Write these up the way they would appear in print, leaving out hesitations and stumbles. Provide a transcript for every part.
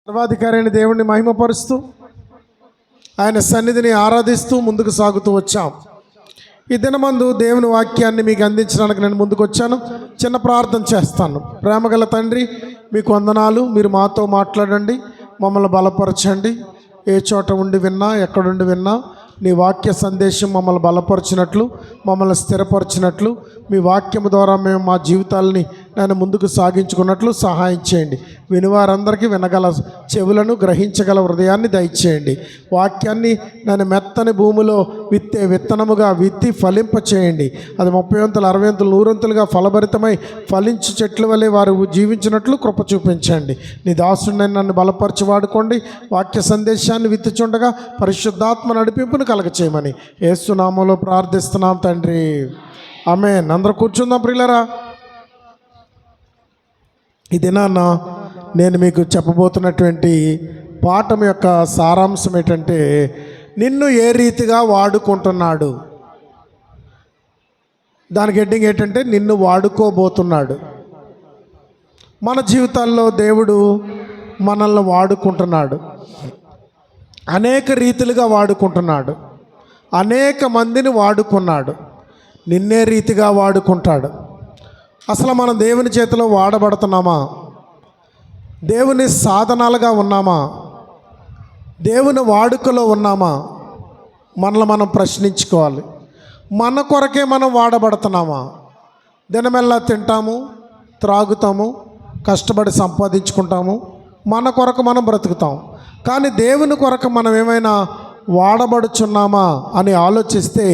సర్వాధికారి అయిన దేవుణ్ణి మహిమపరుస్తూ ఆయన సన్నిధిని ఆరాధిస్తూ ముందుకు సాగుతూ వచ్చాం. ఈ దినమందు దేవుని వాక్యాన్ని మీకు అందించడానికి నేను ముందుకు వచ్చాను. చిన్న ప్రార్థన చేస్తాను. ప్రేమగల తండ్రి, మీకు వందనాలు. మీరు మాతో మాట్లాడండి, మమ్మల్ని బలపరచండి. ఏ చోట ఉండి విన్నా, ఎక్కడుండి విన్నా నీ వాక్య సందేశం మమ్మల్ని బలపరిచినట్లు, మమ్మల్ని స్థిరపరిచినట్లు, మీ వాక్యము ద్వారా మేము మా జీవితాలని నేను ముందుకు సాగించుకున్నట్లు సహాయం చేయండి. వినివారందరికీ వినగల చెవులను, గ్రహించగల హృదయాన్ని దయచేయండి. వాక్యాన్ని నేను మెత్తని భూమిలో విత్తే విత్తనముగా విత్తి ఫలింప చేయండి. అది 30 వంతులు, 60 వంతులు, 100 వంతులుగా ఫలభరితమై ఫలించు చెట్ల వలె వారు జీవించినట్లు కృప చూపించండి. నీ దాసుడిని నన్ను బలపరిచి వాడుకోండి. వాక్య సందేశాన్ని విత్తుచుండగా పరిశుద్ధాత్మ నడిపింపును కలగచేయమని యేసు నామములో ప్రార్థిస్తున్నాం తండ్రి, ఆమేన్. అందరూ కూర్చుందాం ప్రియులారా. ఈ దినాన నేను మీకు చెప్పబోతున్నటువంటి పాఠం యొక్క సారాంశం ఏంటంటే, నిన్ను ఏ రీతిగా వాడుకుంటున్నాడు. దానికి హెడ్డింగ్ ఏంటంటే, నిన్ను వాడుకోబోతున్నాడు. మన జీవితాల్లో దేవుడు మనల్ని వాడుకుంటున్నాడు. అనేక రీతిలుగా వాడుకుంటున్నాడు. అనేక మందిని వాడుకున్నాడు. నిన్నే రీతిగా వాడుకుంటాడు. అసలు మనం దేవుని చేతిలో వాడబడుతున్నామా? దేవుని సాధనాలుగా ఉన్నామా? దేవుని వాడుకలో ఉన్నామా? మనల్ని మనం ప్రశ్నించుకోవాలి. మన కొరకే మనం వాడబడుతున్నామా? దినమెల్లా తింటాము, త్రాగుతాము, కష్టపడి సంపాదించుకుంటాము, మన కొరకు మనం బ్రతుకుతాం. కానీ దేవుని కొరకు మనం ఏమైనా వాడబడుచున్నామా అని ఆలోచిస్తే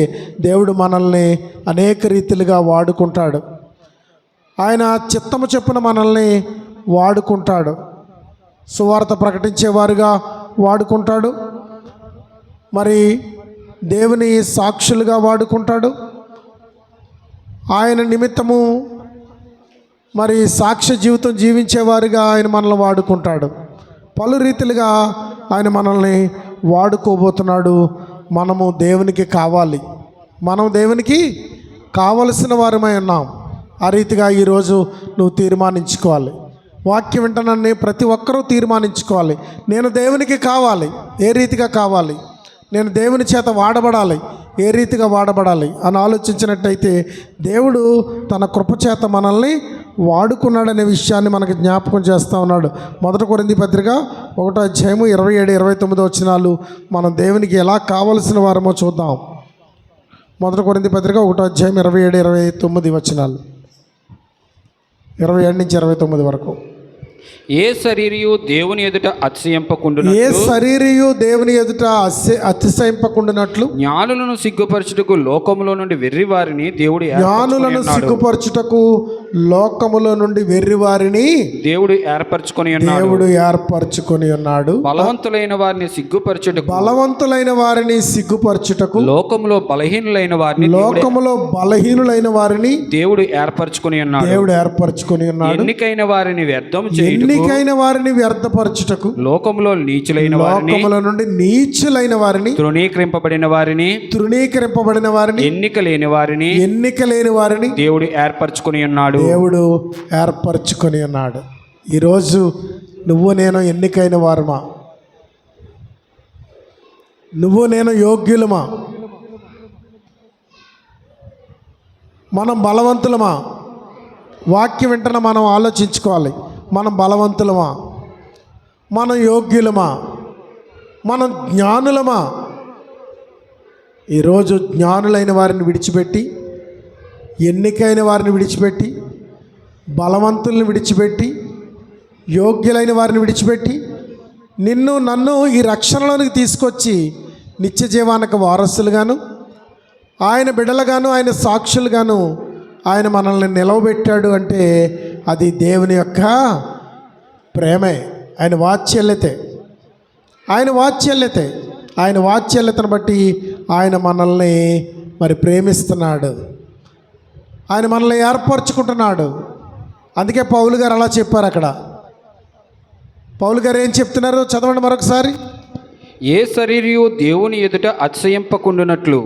దేవుడు మనల్ని అనేక రీతిలుగా వాడుకుంటాడు. ఆయన చిత్తము చొప్పున మనల్ని వాడుకుంటాడు. సువార్త ప్రకటించేవారుగా వాడుకుంటాడు. మరి దేవుని సాక్షులుగా వాడుకుంటాడు. ఆయన నిమిత్తము మరి సాక్ష్య జీవితం జీవించేవారుగా ఆయన మనల్ని వాడుకుంటాడు. పలు రీతిలుగా ఆయన మనల్ని వాడుకోబోతున్నాడు. మనము దేవునికి కావాలి. మనం దేవునికి కావలసిన వారమై ఉన్నాం. ఆ రీతిగా ఈరోజు నువ్వు తీర్మానించుకోవాలి. వాక్యం వింటానని ప్రతి ఒక్కరూ తీర్మానించుకోవాలి. నేను దేవునికి కావాలి. ఏ రీతిగా కావాలి? నేను దేవుని చేత వాడబడాలి. ఏ రీతిగా వాడబడాలి అని ఆలోచించినట్టయితే దేవుడు తన కృపచేత మనల్ని వాడుకున్నాడనే విషయాన్ని మనకు జ్ఞాపకం చేస్తూ ఉన్నాడు. 1 కొరింథీ పత్రిక 1వ అధ్యాయము 27, 29 వచనాలు మనం దేవునికి ఎలా కావలసిన వారమో చూద్దాం. 1 కొరింథీ పత్రిక 1వ అధ్యాయం 27, 29 వచనాలు, 27 నుంచి 29 వరకు. ఏ శరీరియు దేవుని ఎదుట అతిశయింపకుండునట్లు, ఏ శరీరియు దేవుని ఎదుట అతిశయింపకుండునట్లు జ్ఞానులను సిగ్గుపరచుటకు లోకములో నుండి వెర్రివారిని దేవుడు జ్ఞానులను సిగ్గుపరచుటకు లోకములో నుండి వెర్రివారిని దేవుడు ఏర్పరచుకొని ఉన్నాడు. బలవంతులైన వారిని సిగ్గుపరచుటకు, బలవంతులైన వారిని సిగ్గుపరచుటకు లోకములో బలహీనులైన వారిని దేవుడు ఏర్పరచుకొని ఉన్నాడు. ఎన్నికైన వారిని వ్యర్థం చేయుటకు, ఎన్నికైన వారిని వ్యర్థపరచుటకు, లోకములో నీచులైన వారిని, లోకముల నుండి నీచులైన వారిని, తృణీకరింపబడిన వారిని, ఎన్నిక లేని వారిని దేవుడు ఏర్పరచుకొని ఉన్నాడు. ఈరోజు నువ్వు నేను ఎన్నికైన వారమా? నువ్వు నేను యోగ్యులమా? మనం బలవంతులమా? వాక్యం వెంటనే మనం ఆలోచించుకోవాలి. మనం బలవంతులమా? మనం యోగ్యులమా? మనం జ్ఞానులమా? ఈరోజు జ్ఞానులైన వారిని విడిచిపెట్టి, ఎన్నికైన వారిని విడిచిపెట్టి, బలవంతుల్ని విడిచిపెట్టి, యోగ్యులైన వారిని విడిచిపెట్టి, నిన్ను నన్ను ఈ రక్షణలోనికి తీసుకొచ్చి నిత్య జీవానికి వారసులుగాను, ఆయన బిడ్డలుగాను, ఆయన సాక్షులుగాను ఆయన మనల్ని నిలవబెట్టాడు అంటే అది దేవుని యొక్క ప్రేమే. ఆయన వాత్సల్యతను బట్టి ఆయన మనల్ని మరి ప్రేమిస్తున్నాడు. ఆయన మనల్ని ఏర్పరచుకుంటున్నాడు. అందుకే పౌలు గారు అలా చెప్పారు. అక్కడ పౌలు గారు ఏం చెప్తున్నారు చదవండి మరొకసారి. ఏ శరీరియు దేవుని ఎదుట అతిశయింపకుండునట్లు,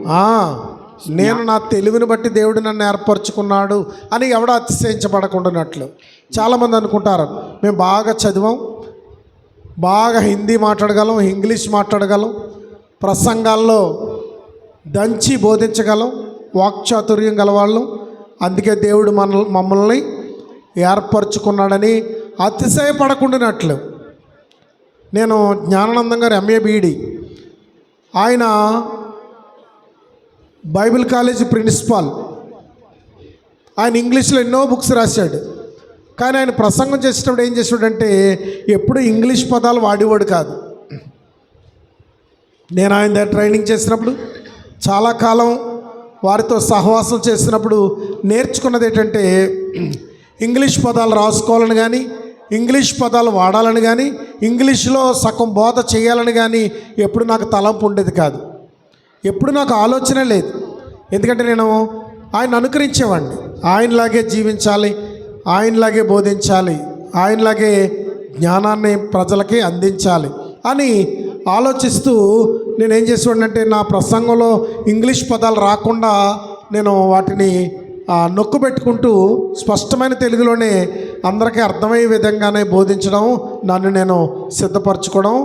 నేను నా తెలివిని బట్టి దేవుడు నన్ను ఏర్పరచుకున్నాడు అని ఎవడో అతిశయించబడకుండానట్లు. చాలామంది అనుకుంటారు, మేము బాగా చదివాం, బాగా హిందీ మాట్లాడగలం, ఇంగ్లీష్ మాట్లాడగలం, ప్రసంగాల్లో దంచి బోధించగలం, వాక్చాతుర్యం గలవాళ్ళం. అందుకే దేవుడు మమ్మల్ని ఏర్పరచుకున్నాడని అతిశయపడకుండానట్లు. నేను జ్ఞానానందం గారు MA BD, ఆయన బైబిల్ కాలేజీ ప్రిన్సిపాల్. ఆయన ఇంగ్లీష్లో ఎన్నో బుక్స్ రాశాడు. కానీ ఆయన ప్రసంగం చేసేటప్పుడు ఏం చేసాడంటే ఎప్పుడు ఇంగ్లీష్ పదాలు వాడేవాడు కాదు. నేను ఆయన దగ్గర ట్రైనింగ్ చేసినప్పుడు, చాలా కాలం వారితో సహవాసం చేసినప్పుడు నేర్చుకున్నది ఏంటంటే ఇంగ్లీష్ పదాలు రాసుకోవాలని కానీ, ఇంగ్లీష్ పదాలు వాడాలని కానీ, ఇంగ్లీష్లో సగం బోధ చేయాలని కానీ ఎప్పుడు నాకు తలంపు ఉండేది కాదు. ఎప్పుడు నాకు ఆలోచన లేదు. ఎందుకంటే నేను ఆయన అనుకరించేవాడిని. ఆయనలాగే జీవించాలి, ఆయనలాగే బోధించాలి, ఆయనలాగే జ్ఞానాన్ని ప్రజలకి అందించాలి అని ఆలోచిస్తూ నేనేం చేసేవాడినంటే నా ప్రసంగంలో ఇంగ్లీష్ పదాలు రాకుండా నేను వాటిని నొక్కు పెట్టుకుంటూ స్పష్టమైన తెలుగులోనే అందరికీ అర్థమయ్యే విధంగానే బోధించడం, నన్ను నేను సిద్ధపరచుకోవడం,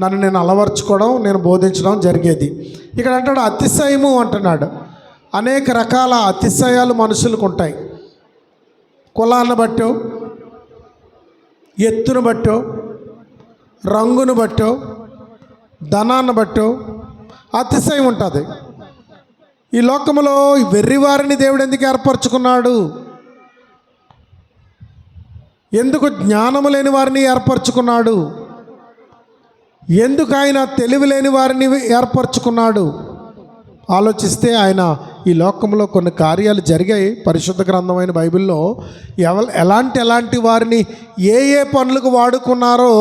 నన్ను నేను అలవర్చుకోవడం, నేను బోధించడం జరిగేది. ఇక్కడ అంటాడు అతిశయము అంటున్నాడు. అనేక రకాల అతిశయాలు మనుషులకు ఉంటాయి. కులాన్ని బట్టో, ఎత్తును బట్టో, రంగును బట్టో, ధనాన్ని బట్టో అతిశయం ఉంటుంది. ఈ లోకములో వెర్రివారిని దేవుడు ఎందుకు ఏర్పరచుకున్నాడు? ఎందుకు జ్ఞానము లేని వారిని ఏర్పరచుకున్నాడు? ఎందుకు ఆయన తెలివి లేని వారిని ఏర్పరచుకున్నాడు? ఆలోచిస్తే ఆయన ఈ లోకంలో కొన్ని కార్యాలు జరిగాయి. పరిశుద్ధ గ్రంథమైన బైబిల్లో ఎలాంటి వారిని ఏ పనులకు వాడుకున్నారో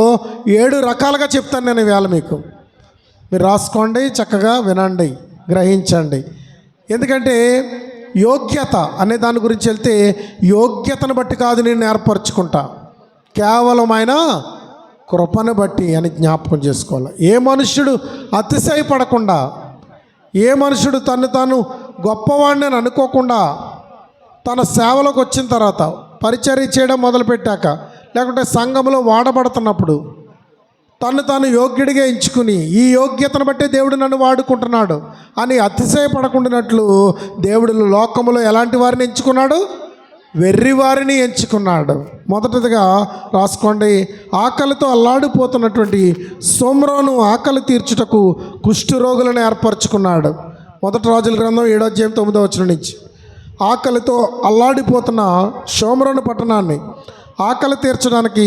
7 రకాలుగా చెప్తాను నేను ఇవాళ మీకు. మీరు రాసుకోండి, చక్కగా వినండి, గ్రహించండి. ఎందుకంటే యోగ్యత అనే దాని గురించి వెళ్తే యోగ్యతను బట్టి కాదు నేను ఏర్పరచుకుంటా, కేవలం ఆయన కృపను బట్టి అని జ్ఞాపకం చేసుకోవాలి. ఏ మనుష్యుడు అతిశయపడకుండా, ఏ మనుషుడు తాను గొప్పవాడిని అని అనుకోకుండా, తన సేవలోకి వచ్చిన తర్వాత పరిచర్య చేయడం మొదలుపెట్టాక, లేకుంటే సంఘంలో వాడబడుతున్నప్పుడు తాను యోగ్యుడిగా ఎంచుకుని ఈ యోగ్యతను బట్టే దేవుడు నన్ను వాడుకుంటున్నాడు అని అతిశయపడకుండానట్లు దేవుడు లోకములో ఎలాంటి వారిని ఎంచుకున్నాడు? వెర్రివారిని ఎంచుకున్నాడు. మొదటిదిగా రాసుకోండి, ఆకలితో అల్లాడిపోతున్నటువంటి సోమ్రోను ఆకలి తీర్చుటకు కుష్ఠరోగులను ఏర్పరచుకున్నాడు. 1 రాజుల గ్రంథం 7:9 నుంచి. ఆకలితో అల్లాడిపోతున్న సోమ్రోను పట్టణాన్ని ఆకలి తీర్చడానికి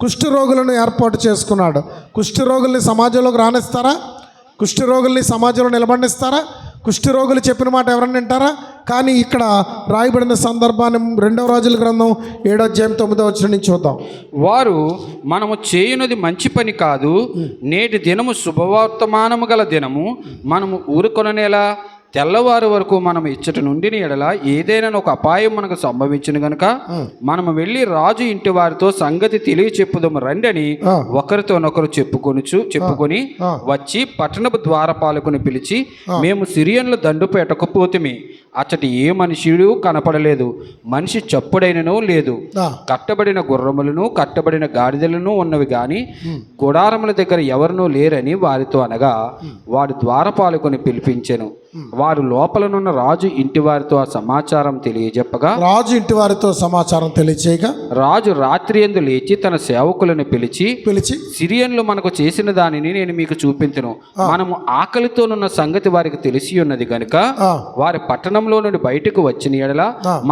కుష్ఠరోగులను ఏర్పాటు చేసుకున్నాడు. కుష్ఠరోగుల్ని సమాజంలోకి రానిస్తారా? కుష్ఠరోగుల్ని సమాజంలో నిలబడిస్తారా? కుష్ఠరోగులు చెప్పిన మాట ఎవరన్నా వింటారా? కానీ ఇక్కడ రాయబడిన సందర్భాన్ని 2 రాజుల గ్రంథం 7:9 నుంచి చూద్దాం. వారు మనము చేయునది మంచి పని కాదు, నేటి దినము శుభవర్తమానము గల దినము, మనము ఊరుకొననేలా, తెల్లవారు వరకు మనం ఇచ్చట నుండి ఎడల ఏదైనా ఒక అపాయం మనకు సంభవించిన గనుక మనము వెళ్ళి రాజు ఇంటి వారితో సంగతి తెలియ చెప్పుదాము రండి అని ఒకరితోనొకరు చెప్పుకొని వచ్చి పట్టణపు ద్వారపాలకుని పిలిచి, మేము సిరియన్ల దండుపేటకు పోతిమి, అచ్చటి ఏ మనుషుడు కనపడలేదు, మనిషి చప్పుడైనను లేదు, కట్టబడిన గుర్రములను కట్టబడిన గాడిదలను ఉన్నవి గాని గుడారముల దగ్గర ఎవరినూ లేరని వారితో అనగా, వాడు ద్వారపాలకుని పిలిపించెను. వారు లోపలనున్న రాజు ఇంటి వారితో ఆ సమాచారం తెలియజెప్పగా, రాజు ఇంటి వారితో సమాచారం తెలియచేయగా, రాజు రాత్రి యందు లేచి తన సేవకులను పిలిచి సిరియన్లు మనకు చేసిన దానిని నేను మీకు చూపించును, మనము ఆకలితోనున్న సంగతి వారికి తెలిసి ఉన్నది కనుక వారి పట్టణంలో నుండి బయటకు వచ్చిన ఎడల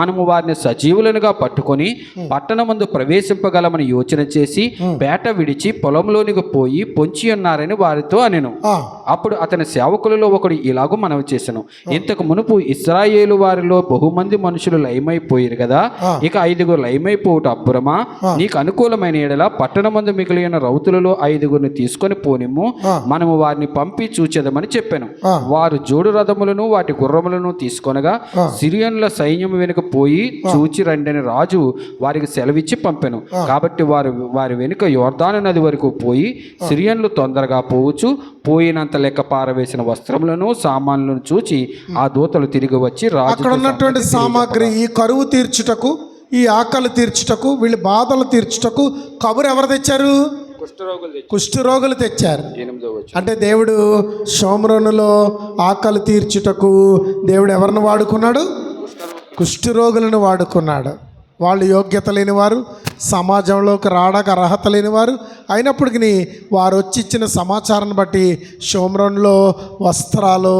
మనము వారిని సజీవులనుగా పట్టుకొని పట్టణమందు ప్రవేశింపగలమని యోచన చేసి పేట విడిచి పొలంలోనికి పోయి పొంచి ఉన్నారని వారితో అనెను. అప్పుడు అతని సేవకులలో ఒకడు ఇలాగూ మనవి చేసెను, ఇంతకు మునుపు ఇశ్రాయేలు వారిలో బహుమంది మనుషులు లయమైపోయారు కదా, ఇక 5 లయమైపోవుట అబ్బురమా? నీకు అనుకూలమైన ఎడల పట్టణమందు మిగిలిన రౌతులలో 5 తీసుకొని పోనిమ్ము, మనము వారిని పంపి చూచెదమని చెప్పాను. వారు జోడు రథములను వాటి గుర్రములను తీసుకొనగా సిరియన్ల సైన్యం వెనుక పోయి చూచి రండని రాజు వారికి సెలవిచ్చి పంపెను. కాబట్టి వారి వెనుక యోర్దాను నది వరకు పోయి సిరియన్లు తొందరగా పోవచ్చు పోయినంత లెక్క పారవేసిన వస్త్రములను సామాన్లను చూచి ఆ దూతలు తిరిగి వచ్చి రాజు అక్కడ ఉన్నటువంటి సామాగ్రి ఈ కరువు తీర్చుటకు, ఈ ఆకలి తీర్చుటకు, వీళ్ళ బాధలు తీర్చుటకు కబురు ఎవరు తెచ్చారు? కుష్ఠరోగులు తెచ్చారు. 8వ వచనం. అంటే దేవుడు షోమ్రోనులో ఆకలి తీర్చుటకు దేవుడు ఎవరిని వాడుకున్నాడు? కుష్ఠరోగులను వాడుకున్నాడు. వాళ్ళు యోగ్యత లేనివారు, సమాజంలోకి రావడానికి అర్హత లేనివారు అయినప్పటికీ వారు వచ్చి ఇచ్చిన సమాచారాన్ని బట్టి షోమ్రోన్లో వస్త్రాలు,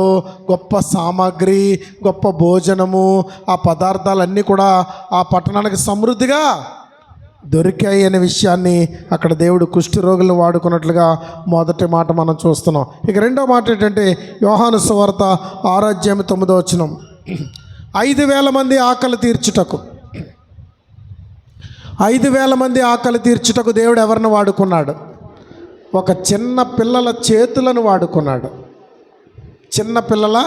గొప్ప సామాగ్రి, గొప్ప భోజనము, ఆ పదార్థాలన్నీ కూడా ఆ పట్టణానికి సమృద్ధిగా దొరికాయి అనే విషయాన్ని అక్కడ దేవుడు కుష్ఠరోగులను వాడుకున్నట్లుగా మొదటి మాట మనం చూస్తున్నాం. ఇక రెండో మాట ఏంటంటే యోహాను సువార్త 6:9 వచనం. 5,000 మంది ఆకలి తీర్చుటకు 5,000 మంది ఆకలి తీర్చుటకు దేవుడు ఎవరిని వాడుకున్నాడు? ఒక చిన్న పిల్లల చేతులను వాడుకున్నాడు. చిన్న పిల్లల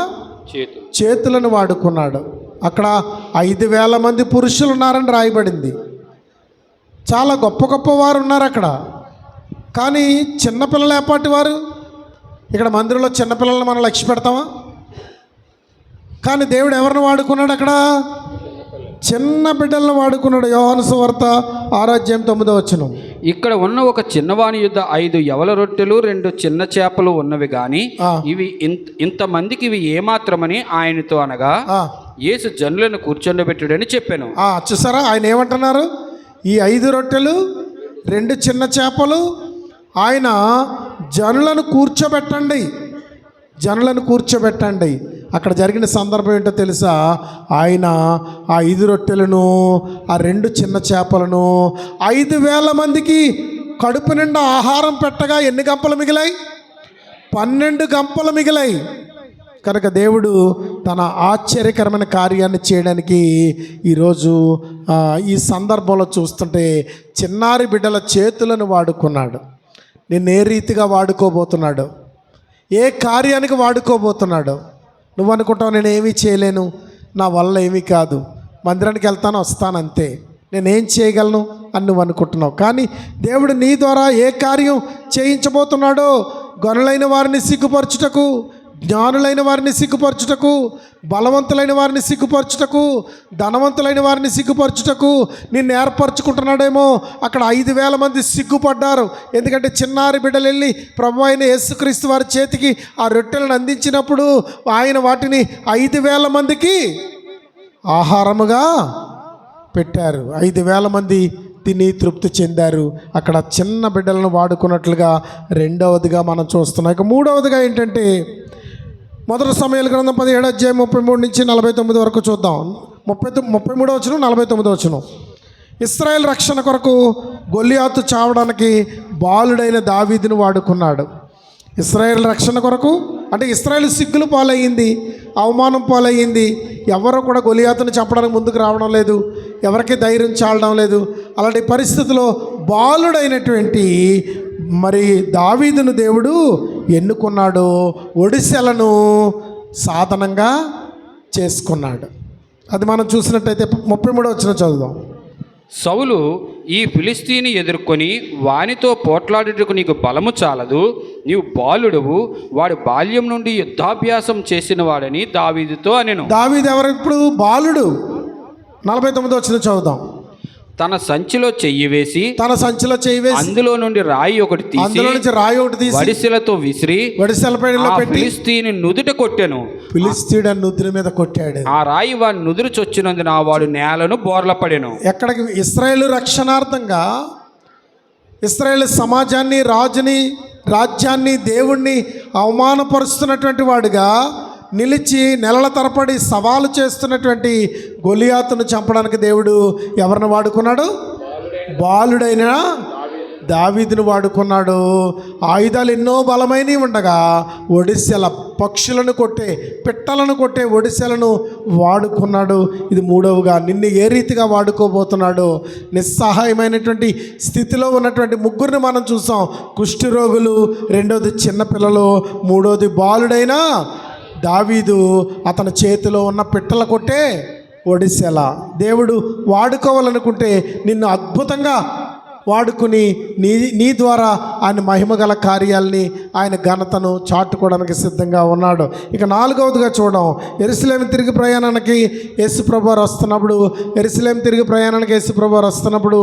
చేతులను వాడుకున్నాడు. అక్కడ 5,000 మంది పురుషులు ఉన్నారని రాయబడింది. చాలా గొప్ప గొప్ప వారు ఉన్నారు అక్కడ. కానీ చిన్నపిల్లలు ఏపాటి వారు? ఇక్కడ మందిరంలో చిన్నపిల్లలను మనం లక్ష్య పెడతామా? కానీ దేవుడు ఎవరిని వాడుకున్నాడు? అక్కడ చిన్న బిడ్డలను వాడుకున్నాడు. యోహాను సువార్త 6:9 వచనం. ఇక్కడ ఉన్న ఒక చిన్నవాని యుద్ధ 5 యవల రొట్టెలు 2 చిన్న చేపలు ఉన్నవి గాని ఇవి ఇంతమందికి ఇవి ఏమాత్రమని ఆయనతో అనగా యేసు జనులను కూర్చొండబెట్టుడని చెప్పాను. చూసారా ఆయన ఏమంటున్నారు? ఈ 5 రొట్టెలు 2 చిన్న చేపలు ఆయన జనులను కూర్చోబెట్టండి, జనులను కూర్చోబెట్టండి. అక్కడ జరిగిన సందర్భం ఏంటో తెలుసా? ఆయన ఆ 5 రొట్టెలను, ఆ 2 చిన్న చేపలను 5,000 మందికి కడుపు నిండా ఆహారం పెట్టగా ఎన్ని గంపలు మిగిలాయి? 12 గంపలు మిగిలాయి. కనుక దేవుడు తన ఆశ్చర్యకరమైన కార్యాన్ని చేయడానికి ఈరోజు ఈ సందర్భంలో చూస్తుంటే చిన్నారి బిడ్డల చేతులను వాడుకున్నాడు. నిన్ను ఏ రీతిగా వాడుకోబోతున్నాడు? ఏ కార్యానికి వాడుకోబోతున్నాడు? నువ్వు అనుకుంటావు నేను ఏమీ చేయలేను, నా వల్ల ఏమీ కాదు, మందిరానికి వెళ్తాను వస్తాను అంతే, నేనేం చేయగలను అని నువ్వు అనుకుంటున్నావు. కానీ దేవుడు నీ ద్వారా ఏ కార్యం చేయించబోతున్నాడో గనులైన వారిని సిగ్గుపరచుటకు, జ్ఞానులైన వారిని సిగ్గుపరచుటకు, బలవంతులైన వారిని సిగ్గుపరచుటకు, ధనవంతులైన వారిని సిగ్గుపరచుటకు నిన్ను ఏర్పరచుకుంటున్నాడేమో. అక్కడ 5,000 మంది సిగ్గుపడ్డారు. ఎందుకంటే చిన్నారి బిడ్డలు వెళ్ళి ప్రభు అయిన యేసుక్రీస్తు వారి చేతికి ఆ రొట్టెలను అందించినప్పుడు ఆయన వాటిని 5,000 మందికి ఆహారముగా పెట్టారు. 5,000 మంది తిని తృప్తి చెందారు. అక్కడ చిన్న బిడ్డలను వాడుకున్నట్లుగా రెండవదిగా మనం చూస్తున్నాం. ఇక మూడవదిగా ఏంటంటే మొదటి సమయాల గ్రంథం 17:33 నుంచి 49 వరకు చూద్దాం. 33 వచనం 49 వచనం. ఇశ్రాయేల్ రక్షణ కొరకు గొల్లియాతు చావడానికి బాలుడైన దావీదును వాడుకున్నాడు. ఇశ్రాయేల్ రక్షణ కొరకు అంటే ఇశ్రాయేల్ సిగ్గులు పాలయ్యింది, అవమానం పాలయ్యింది. ఎవరో కూడా గొలియాతును చంపడానికి ముందుకు రావడం లేదు, ఎవరికి ధైర్యం చాలడం లేదు. అలాంటి పరిస్థితిలో బాలుడైనటువంటి మరి దావీదును దేవుడు ఎన్నుకున్నాడు, ఒడిశెలను సాధనంగా చేసుకున్నాడు. అది మనం చూసినట్టయితే 33 వచనం చదువుదాం. సౌలు ఈ ఫిలిస్తీని ఎదుర్కొని వానితో పోట్లాడుటకు నీకు బలము చాలదు, నీవు బాలుడవు, వాడు బాల్యం నుండి యుద్ధాభ్యాసం చేసిన వాడని దావీదుతో అనెను. దావీదు ఎవరు? ఇప్పుడు బాలుడు. 49 వచనం చదువుదాం. తన సంచిలో చెయ్యి వేసి అందులో నుండి రాయి ఒకటి తీసి వడిసెలతో విసిరి వడిసెలపైన పెట్టి ఫిలిస్తీని నుదుట కొట్టెను. ఫిలిస్తీయుడు నుదురు మీద కొట్టాడు. ఆ రాయి వాడి నుదురు చొచ్చినందున వాడు నేలను బోర్ల పడెను. ఎక్కడికి? ఇశ్రాయేలు రక్షణార్థంగా ఇశ్రాయేలు సమాజాన్ని, రాజ్యాన్ని, దేవుణ్ణి అవమానపరుస్తున్నటువంటి వాడుగా నిలిచి నెలల తరబడి సవాలు చేస్తున్నటువంటి గొలియాతును చంపడానికి దేవుడు ఎవరిని వాడుకున్నాడు? బాలుడైన దావీదును వాడుకున్నాడు. ఆయుధాలు ఎన్నో బలమైనవి ఉండగా ఒడిశెల, పక్షులను కొట్టే, పిట్టలను కొట్టే ఒడిశెలను వాడుకున్నాడు. ఇది మూడవగా నిన్ను ఏ రీతిగా వాడుకోబోతున్నాడు? నిస్సహాయమైనటువంటి స్థితిలో ఉన్నటువంటి ముగ్గురిని మనం చూసాం. కుష్ఠరోగులు, రెండోది చిన్నపిల్లలు, మూడోది బాలుడైన దావీదు. అతని చేతిలో ఉన్న పిట్టల కొట్టే ఒడిశెల. దేవుడు వాడుకోవాలనుకుంటే నిన్ను అద్భుతంగా వాడుకుని నీ ద్వారా ఆయన మహిమగల కార్యాలని, ఆయన ఘనతను చాటుకోవడానికి సిద్ధంగా ఉన్నాడు. ఇక నాలుగవదిగా చూడడం, యెరూషలేము తిరిగి ప్రయాణానికి యేసుప్రభు వస్తున్నప్పుడు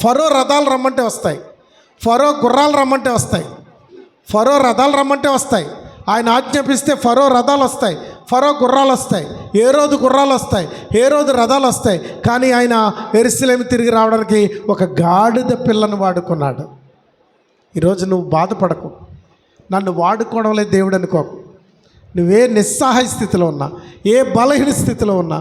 ఫరో రథాలు రమ్మంటే వస్తాయి. ఫరో గుర్రాలు రమ్మంటే వస్తాయి, ఫరో రథాలు రమ్మంటే వస్తాయి. ఆయన ఆజ్ఞాపిస్తే ఫరో రథాలు వస్తాయి, ఫరో గుర్రాలు వస్తాయి, హేరోదు గుర్రాలు వస్తాయి, హేరోదు రథాలు వస్తాయి. కానీ ఆయన యెరూషలేము తిరిగి రావడానికి ఒక గాడిద పిల్లను వాడుకున్నాడు. ఈరోజు నువ్వు బాధపడకు, నన్ను వాడుకోవడం లేదు దేవుడు అనుకోకు. నువ్వే నిస్సహాయ స్థితిలో ఉన్నా, ఏ బలహీన స్థితిలో ఉన్నా,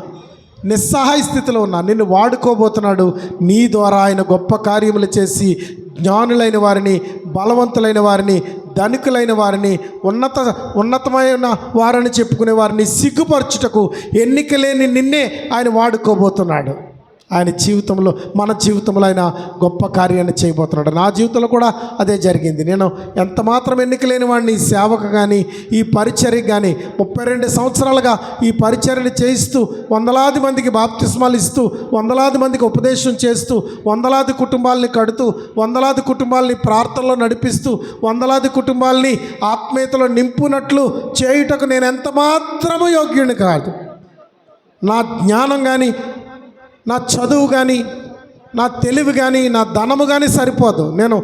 నిస్సహాయ స్థితిలో ఉన్నా, నిన్ను వాడుకోబోతున్నాడు. నీ ద్వారా ఆయన గొప్ప కార్యములు చేసి జ్ఞానులైన వారిని, బలవంతులైన వారిని, ధనికులైన వారిని, ఉన్నతమైన వారిని చెప్పుకునే వారిని సిగ్గుపరచుటకు ఎన్నిక లేని నిన్నే ఆయన వాడుకోబోతున్నాడు. ఆయన జీవితంలో, మన జీవితంలో ఆయన గొప్ప కార్యాన్ని చేయబోతున్నాడు. నా జీవితంలో కూడా అదే జరిగింది. నేను ఎంత మాత్రం ఎన్నిక లేని వాడిని సేవకు కానీ, ఈ పరిచర్యకు కానీ 32 సంవత్సరాలుగా ఈ పరిచర్యను చేయిస్తూ, వందలాది మందికి బాప్తిస్మాలు ఇస్తూ, వందలాది మందికి ఉపదేశం చేస్తూ, వందలాది కుటుంబాలని కడుతూ, వందలాది కుటుంబాలని ప్రార్థనలో నడిపిస్తూ, వందలాది కుటుంబాలని ఆత్మీయతలో నింపునట్లు చేయుటకు నేను ఎంత మాత్రము యోగ్యుని కాదు. నా జ్ఞానం కానీ, నా చదువు కానీ, నా తెలివి కానీ, నా ధనము కానీ సరిపోదు. నేను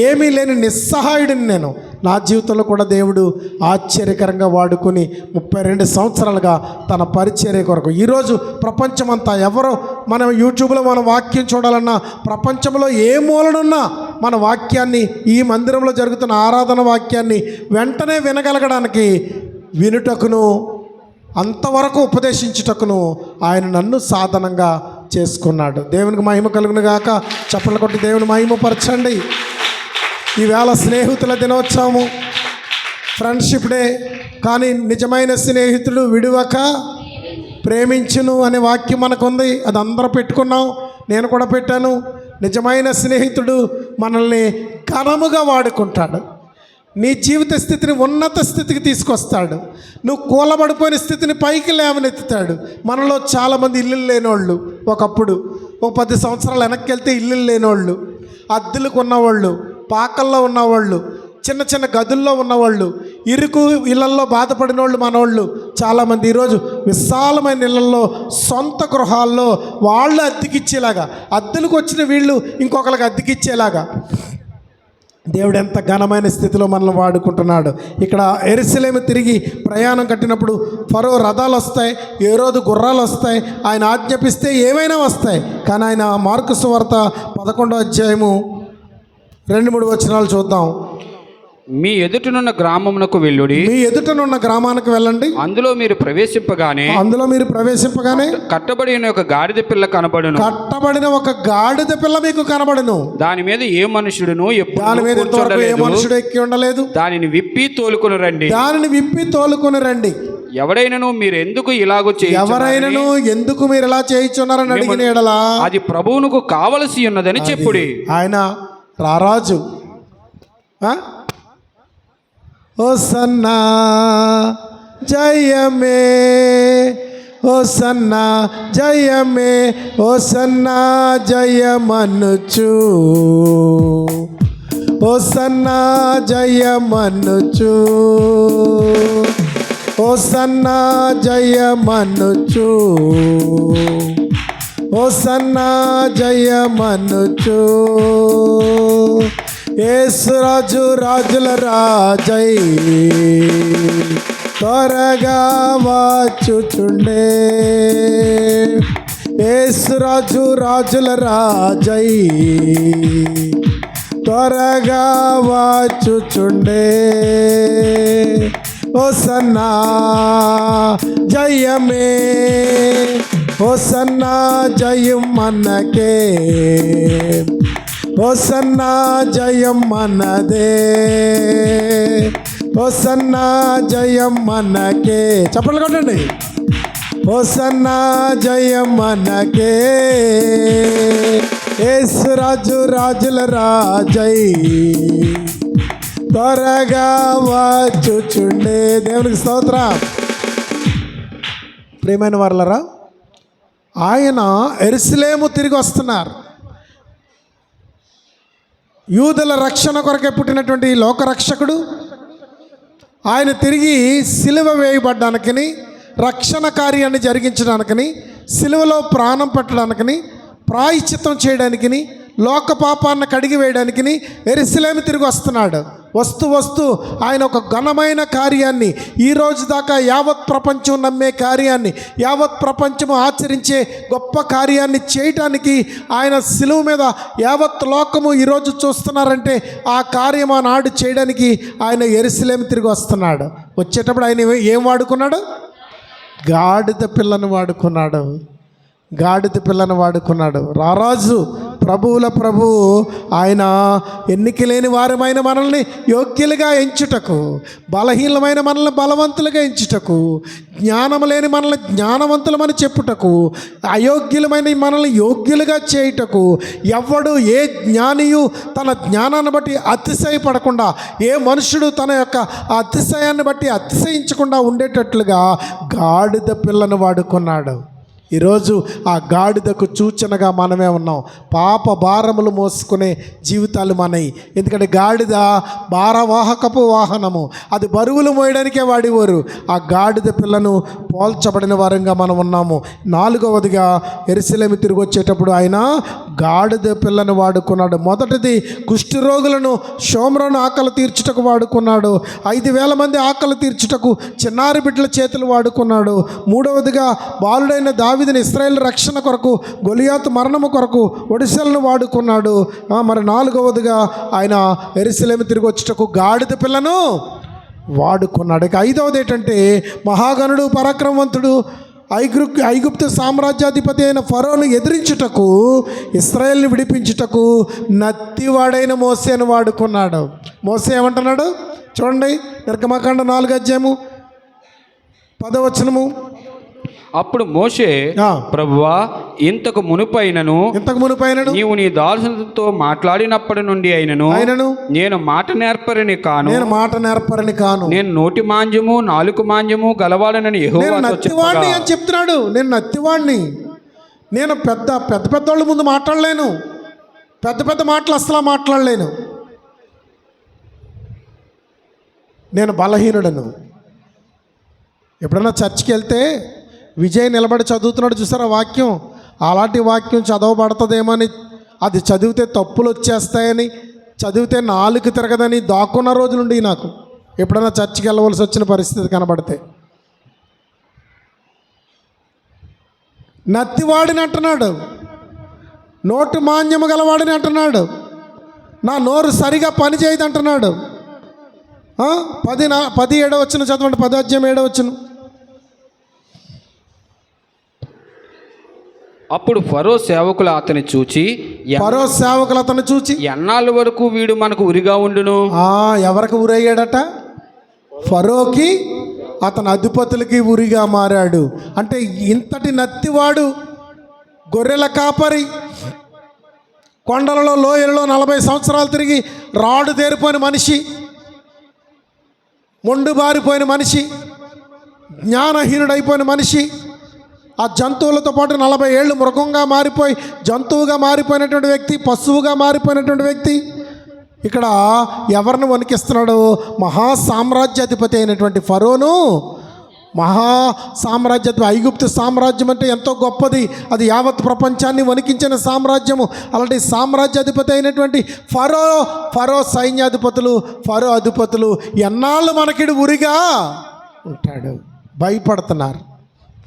ఏమీ లేని నిస్సహాయుడిని. నేను నా జీవితంలో కూడా దేవుడు ఆశ్చర్యకరంగా వాడుకొని 32 సంవత్సరాలుగా తన పరిచర్య కొరకు. ఈరోజు ప్రపంచమంతా ఎవరో మనం యూట్యూబ్లో మన వాక్యం చూడాలన్నా, ప్రపంచంలో ఏ మూలనున్నా మన వాక్యాన్ని, ఈ మందిరంలో జరుగుతున్న ఆరాధన వాక్యాన్ని వెంటనే వినగలగడానికి, వినుటకును అంతవరకు ఉపదేశించుటకును ఆయన నన్ను సాధనంగా చేసుకున్నాడు. దేవునికి మహిమ కలుగును గాక. చప్పట్లు కొట్టి దేవుని మహిమపరచండి. ఈవేళ స్నేహితుల దినోత్సవము, ఫ్రెండ్షిప్ డే. కానీ నిజమైన స్నేహితుడు విడువక ప్రేమించును అనే వాక్యం మనకుంది. అది అందరూ పెట్టుకున్నాం, నేను కూడా పెట్టాను. నిజమైన స్నేహితుడు మనల్ని ఘనముగా వాడుకుంటాడు. నీ జీవిత స్థితిని ఉన్నత స్థితికి తీసుకొస్తాడు. నువ్వు కూలబడిపోయిన స్థితిని పైకి లేవనెత్తుతాడు. మనలో చాలామంది ఇల్లు లేనోళ్ళు, ఒకప్పుడు 10 సంవత్సరాలు వెనక్కి వెళ్తే ఇల్లు లేనోళ్ళు, అద్దెలకు ఉన్నవాళ్ళు, పాకల్లో ఉన్నవాళ్ళు, చిన్న చిన్న గదుల్లో ఉన్నవాళ్ళు, ఇరుకు ఇళ్లల్లో బాధపడిన వాళ్ళు మనోళ్ళు చాలామంది ఈరోజు విశాలమైన ఇళ్లలో, సొంత గృహాల్లో వాళ్ళు అద్దెకిచ్చేలాగా, అద్దెలకు వచ్చిన వీళ్ళు ఇంకొకరికి అద్దెకిచ్చేలాగా దేవుడు ఎంత ఘనమైన స్థితిలో మనల్ని వాడుకుంటున్నాడు. ఇక్కడ యెరూషలేము తిరిగి ప్రయాణం కట్టినప్పుడు ఫరో రథాలు వస్తాయి, హేరోదు గుర్రాలు వస్తాయి. ఆయన ఆజ్ఞాపిస్తే ఏమైనా వస్తాయి. కానీ ఆయన మార్కు సువార్త 11వ అధ్యాయము 2-3 వచనాలు చూద్దాం. మీ ఎదుటనున్న గ్రామమునకు వెళ్ళుడి, మీ ఎదుటనున్న గ్రామానికి వెళ్ళండి. అందులో మీరు ప్రవేశింపగానే కట్టబడిన ఒక గాడిద పిల్ల కనబడును. కట్టబడిన ఒక గాడిద పిల్ల మీకు కనబడును. దాని మీద ఏ మనుషుడును దాని మీద ఏ మనుషుడు ఎక్కి ఉండలేదు. దానిని విప్పి తోలుకొని రండి. ఎవడైనను మీరు ఎందుకు మీరు ఇలా చేయించున్నారని అడిగిన ఎడల అది ప్రభువునకు కావలసి ఉన్నదని చెప్పుడి. ఆయన రారాజు. హోసన్నా జయమే, హోసన్నా జయమే, హోసన్నా జయమనుచు, హోసన్నా జయమనుచు, హోసన్నా జయమనుచు, హోసన్నా జయమనుచు. యేసురాజు రాజుల రాజై త్వరగా వచ్చుచుండే. యేసురాజు రాజుల రాజై త్వరగా వచ్చుచుండే. హోసన్నా జయమే, హోసన్నా జయం మనకే, హోసన్నా జయం మనదే, హోసన్నా జయం మనకే. చప్పట్లు కొట్టండి. హోసన్నా జయం మనకే. యేసురాజు రాజుల రాజై త్వరగా వచ్చుచుండే. దేవునికి స్తోత్రం. ప్రియమైన వారలారా, ఆయన యెరూషలేము తిరిగి వస్తున్నారు. యూదుల రక్షణ కొరకే పుట్టినటువంటి లోకరక్షకుడు ఆయన తిరిగి సిలువ వేయబడ్డానికని, రక్షణ కార్యాన్ని జరిగించడానికని, సిలువలో ప్రాణం పెట్టడానికని, ప్రాయశ్చిత్తం చేయడానికని, లోక పాపాన్ని కడిగి వేయడానికి యెరూషలేము తిరిగి వస్తున్నాడు. వస్తూ ఆయన ఒక ఘనమైన కార్యాన్ని, ఈ రోజు దాకా యావత్ ప్రపంచం నమ్మే కార్యాన్ని, యావత్ ప్రపంచము ఆచరించే గొప్ప కార్యాన్ని చేయటానికి ఆయన శిలువ మీద యావత్ లోకము ఈరోజు చూస్తున్నారంటే ఆ కార్యం ఆనాడు చేయడానికి ఆయన యెరూషలేము తిరిగి వస్తున్నాడు. వచ్చేటప్పుడు ఆయన ఏం వాడుకున్నాడు? గాడిద పిల్లను వాడుకున్నాడు. గాడిద పిల్లను వాడుకున్నాడు. రారాజు, ప్రభువుల ప్రభువు ఆయన ఎన్నిక లేని వారమైన మనల్ని యోగ్యులుగా ఎంచుటకు, బలహీనమైన మనల్ని బలవంతులుగా ఎంచుటకు, జ్ఞానం లేని మనల్ని జ్ఞానవంతులమని చెప్పుటకు, అయోగ్యులమైన మనల్ని యోగ్యులుగా చేయుటకు, ఎవడు ఏ జ్ఞానియు తన జ్ఞానాన్ని బట్టి అతిశయపడకుండా, ఏ మనుషుడు తన యొక్క అతిశయాన్ని బట్టి అతిశయించకుండా ఉండేటట్లుగా గాడిద పిల్లను వాడుకున్నాడు. ఈరోజు ఆ గాడిదకు సూచనగా మనమే ఉన్నాం. పాప భారములు మోసుకునే జీవితాలు మనవి. ఎందుకంటే గాడిద భారవాహకపు వాహనము, అది బరువులు మోయడానికే వాడేవారు. ఆ గాడిద పిల్లను పోల్చబడిన వారంగా మనం ఉన్నాము. 4వదిగా యెరూషలేము తిరిగి వచ్చేటప్పుడు ఆయన గాడిద పిల్లను వాడుకున్నాడు. మొదటిది కుష్ఠరోగులను, షోమ్రోను ఆకలి తీర్చుటకు వాడుకున్నాడు. 5,000 మంది ఆకలి తీర్చుటకు చిన్నారి బిడ్డల చేతులు వాడుకున్నాడు. 3వదిగా బాలుడైన దావీదుని ఇశ్రాయేలు రక్షణ కొరకు, గొలియాతు మరణము కొరకు ఒడిసెలను వాడుకున్నాడు. మరి 4వదిగా ఆయన యెరూషలేము తిరిగి వచ్చేటకు గాడిద పిల్లను వాడుకున్నాడు. ఇక 5వది ఏంటంటే మహాగణుడు, పరాక్రమవంతుడు, ఐగుప్తు సామ్రాజ్యాధిపతి అయిన ఫరోను ఎదిరించుటకు, ఇశ్రాయేల్ని విడిపించుటకు నత్తివాడైన మోసేను వాడుకున్నాడు. మోసే ఏమంటున్నాడు చూడండి, నిర్గమకాండం 4:10. అప్పుడు మోషే, ప్రభువా, ఇంతకు మునుపైనను నీవు నీ దాసునితో మాట్లాడినప్పటి నుండి అయినను నేను మాట నేర్పరిని కాను, నేను నోటి మాంద్యము నాలుక మాంద్యము గలవాడనని యెహోవా నత్తివాడిని అని చెప్తున్నాడు. నేను నత్తివాడిని, నేను పెద్ద వాళ్ళ ముందు మాట్లాడలేను, పెద్ద మాటలు అసలు మాట్లాడలేను, నేను బలహీనుడను. ఎప్పుడన్నా చర్చికి వెళ్తే విజయ్ నిలబడి చదువుతున్నాడు చూసారా వాక్యం, అలాంటి వాక్యం చదవబడుతుందేమని, అది చదివితే తప్పులు వచ్చేస్తాయని, చదివితే నాలుగు తిరగదని దాక్కున్న రోజులుండి నాకు ఎప్పుడైనా చర్చికి వెళ్ళవలసి వచ్చిన పరిస్థితి కనబడితే. నత్తివాడిని అంటున్నాడు, నోటు మాన్యము గలవాడిని అంటున్నాడు, నా నోరు సరిగా పని చేయదు అంటున్నాడు. 17 చదవండి, 10:7. అప్పుడు ఫరో సేవకులు అతని చూచి ఎన్నాళ్ళ వరకు వీడు మనకు ఉరిగా ఉండును. ఎవరికి ఉరయ్యాడట? ఫరోకి, అతని అధిపతులకి ఉరిగా మారాడు. అంటే ఇంతటి నత్తివాడు, గొర్రెల కాపరి, కొండలలో లోయలలో 40 సంవత్సరాలు తిరిగి రాడు తేరిపోయిన మనిషి, మొండు బారిపోయిన మనిషి, జ్ఞానహీనుడైపోయిన మనిషి, ఆ జంతువులతో పాటు 40 ఏళ్ళు మృగంగా మారిపోయి జంతువుగా మారిపోయినటువంటి వ్యక్తి, పశువుగా మారిపోయినటువంటి వ్యక్తి ఇక్కడ ఎవరిని వణికిస్తున్నాడు? మహాసామ్రాజ్యాధిపతి అయినటువంటి ఫరోను. మహాసామ్రాజ్యాధిపతి. ఐగుప్తు సామ్రాజ్యం అంటే ఎంతో గొప్పది, అది యావత్ ప్రపంచాన్ని వణికించిన సామ్రాజ్యము. అలాంటి సామ్రాజ్యాధిపతి అయినటువంటి ఫరో సైన్యాధిపతులు, ఫరో అధిపతులు ఎన్నాళ్ళు మనకిడు ఉరిగా ఉంటాడు, భయపడుతున్నారు.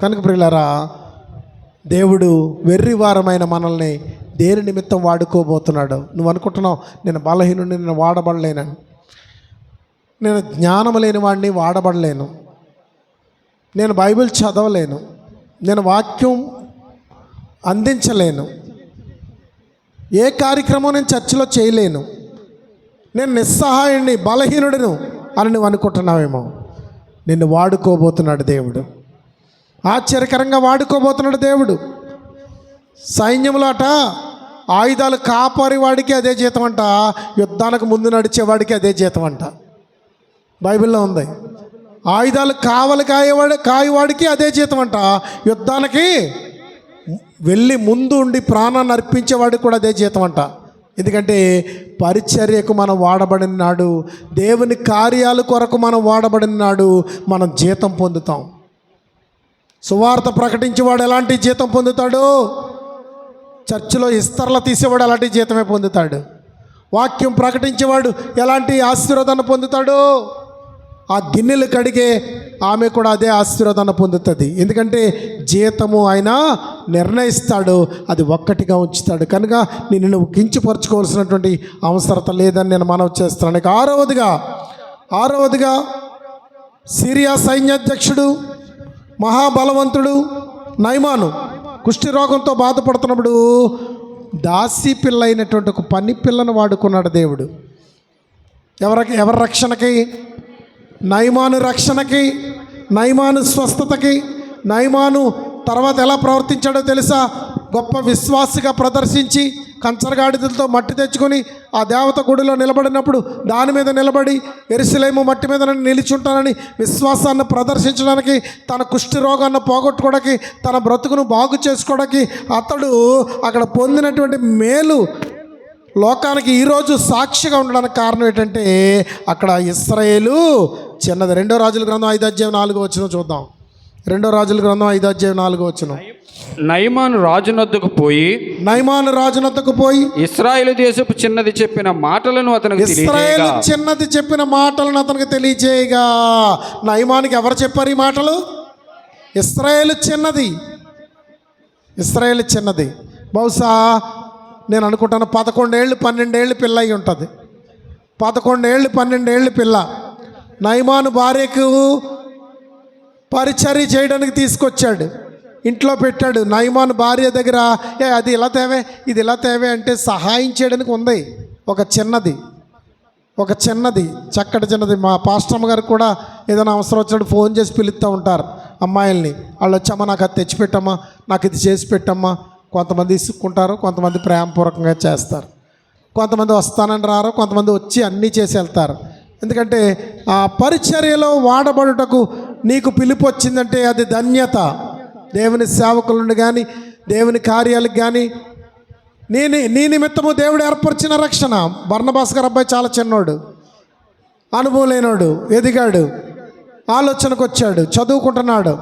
కనుక ప్రియులారా, దేవుడు వెర్రివారమైన మనల్ని దేని నిమిత్తం వాడుకోబోతున్నాడు? నువ్వు అనుకుంటున్నావు నేను బలహీనుడిని, నేను వాడబడలేనని. నేను జ్ఞానం లేని వాడిని, వాడబడలేను. నేను బైబిల్ చదవలేను, నేను వాక్యం అందించలేను, ఏ కార్యక్రమం నేను చర్చిలో చేయలేను, నేను నిస్సహాయుడిని, బలహీనుడిను అని నువ్వు అనుకుంటున్నావేమో. నిన్ను వాడుకోబోతున్నాడు దేవుడు, ఆశ్చర్యకరంగా వాడుకోబోతున్నాడు దేవుడు. సైన్యములో ఆయుధాలు కాపరి వాడికి అదే జీతం అంట, యుద్ధానికి ముందు నడిచేవాడికి అదే జీతం అంట. బైబిల్లో ఉంది. ఆయుధాలు కాయవాడికి అదే జీతం అంట, యుద్ధానికి వెళ్ళి ముందు ఉండి ప్రాణాన్ని అర్పించేవాడికి కూడా అదే జీతం అంట. ఎందుకంటే పరిచర్యకు మనం వాడబడిన నాడు, దేవుని కార్యాల కొరకు మనం వాడబడిన నాడు మనం జీతం పొందుతాం. సువార్త ప్రకటించేవాడు ఎలాంటి జీతం పొందుతాడు? చర్చిలో ఇస్తర్ల తీసేవాడు అలాంటి జీతమే పొందుతాడు. వాక్యం ప్రకటించేవాడు ఎలాంటి ఆశీర్వాదాన్ని పొందుతాడు? ఆ గిన్నెలు కడిగే ఆమె కూడా అదే ఆశీర్వాదాన్ని పొందుతుంది. ఎందుకంటే జీతము ఆయన నిర్ణయిస్తాడు, అది ఒక్కటిగా ఉంచుతాడు. కనుక నిన్ను కించపరచుకోవాల్సినటువంటి అవసరత లేదని నేను మనవి చేస్తున్నాను. ఇక ఆరవదిగా సిరియా సైన్యాధ్యక్షుడు మహాబలవంతుడు నయమాను కుష్టి రోగంతో బాధపడుతున్నప్పుడు దాసి పిల్ల అయినటువంటి ఒక పని పిల్లను వాడుకున్నాడు దేవుడు. ఎవరి రక్షణకి? నయమాను రక్షణకి, నయమాను స్వస్థతకి. నయమాను తర్వాత ఎలా ప్రవర్తించాడో తెలుసా? గొప్ప విశ్వాసిగా ప్రదర్శించి కంచరగాడిదలతో మట్టి తెచ్చుకొని ఆ దేవత గుడిలో నిలబడినప్పుడు దాని మీద నిలబడి యెరూషలేము మట్టి మీద నిలిచుంటానని విశ్వాసాన్ని ప్రదర్శించడానికి, తన కుష్టి రోగాన్ని పోగొట్టుకోవడానికి, తన బ్రతుకును బాగు చేసుకోవడానికి అతడు అక్కడ పొందినటువంటి మేలు లోకానికి ఈరోజు సాక్షిగా ఉండడానికి కారణం ఏంటంటే అక్కడ ఇశ్రాయేలు చిన్నది. 2 రాజుల గ్రంథం 5:4 చూద్దాం. 2 రాజుల గ్రంథం 5:4. నయమాను రాజునొద్దకు పోయి ఇశ్రాయేలు దేశపు చిన్నది చెప్పిన మాటలను అతనికి తెలియజేయగా. నయమానికి ఎవరు చెప్పారు ఈ మాటలు? ఇశ్రాయేలు చిన్నది. బహుశా నేను అనుకుంటాను 11 ఏళ్ళు 12 ఏళ్ళు పిల్ల అయి ఉంటుంది. 11 ఏళ్ళు 12 ఏళ్ళు పిల్ల నయమాను భార్యకు పరిచర్య చేయడానికి తీసుకొచ్చాడు, ఇంట్లో పెట్టాడు. నయమాను భార్య దగ్గర అది ఇలా తేవే, ఇది ఇలా తేవే అంటే సహాయం చేయడానికి ఉంది. ఒక చిన్నది చక్కటి చిన్నది. మా పాస్టమ్మ గారు కూడా ఏదైనా అవసరం వచ్చినప్పుడు ఫోన్ చేసి పిలుస్తూ ఉంటారు అమ్మాయిల్ని. వాళ్ళు వచ్చామ్మా నాకు అది తెచ్చిపెట్టమ్మా, నాకు ఇది చేసి పెట్టమ్మా. కొంతమంది ఇసుక్కుంటారు, కొంతమంది ప్రేమపూర్వకంగా చేస్తారు. కొంతమంది వస్తానని రారు, కొంతమంది వచ్చి అన్నీ చేసి వెళ్తారు. ఎందుకంటే ఆ పరిచర్యలో వాడబడుటకు నీకు పిలుపు వచ్చిందంటే అది ధన్యత. దేవుని సేవకుల నుండి కానీ దేవుని కార్యాలకు కానీ నీ నిమిత్తము దేవుడు ఏర్పరిచిన రక్షణ. బర్నబాస్ గారు అబ్బాయి చాలా చిన్నోడు, అనుభవం లేనోడు, ఎదిగాడు, ఆలోచనకు వచ్చాడు, చదువుకుంటున్నాడు.